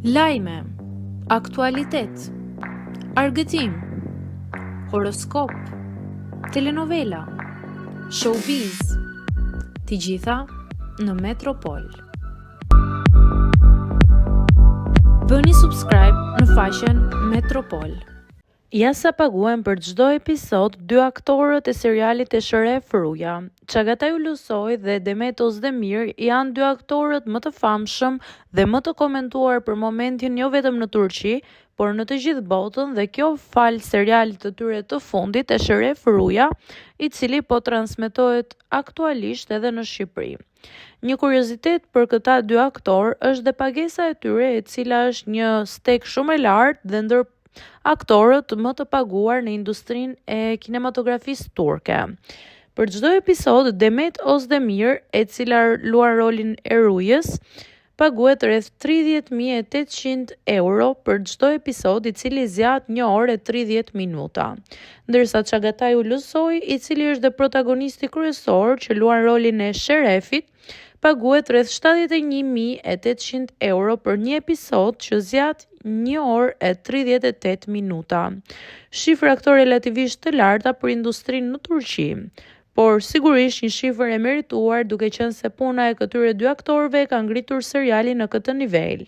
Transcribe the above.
Lajme, aktualitet, argëtim, horoskop, telenovela, showbiz, të gjitha në Metropol. Bëni subscribe në faqen Metropol. Ja sa paguhen për çdo episod 2 aktorët e serialit e Sheref Ruja. Çagataj Ulusoj dhe Demet Ozdemir janë 2 aktorët më të famshëm dhe më të komentuar për momentin jo vetëm në Turqi, por në të gjithë botën, dhe kjo fal serialit të tyre të fundit e Sheref Ruja, i cili po transmetohet aktualisht edhe në Shqipëri. Një kuriozitet për këta 2 aktor është dhe pagesa e tyre, e cila është një stek shumë e lartë dhe ndër aktorët më të paguar në industrinë e kinematografisë turke. Për çdo episod, Demet Ozdemir, e cila luan rolin e Rujës, paguhet rreth 30.800 euro për çdo episod, i cili zgjat 1 orë e 30 minuta. Ndërsa Çagataj Ulusoj, i cili është dhe protagonisti kryesor që luan rolin e Sherefit, paguhet rreth 71.800 euro për një episod që zgjat 1 orë e 38 minuta. Shifra këto relativisht të larta për industrinë në Turqi, por sigurisht një shifër e merituar, duke qenë se puna e këtyre 2 aktorëve ka ngritur serialin në këtë nivel.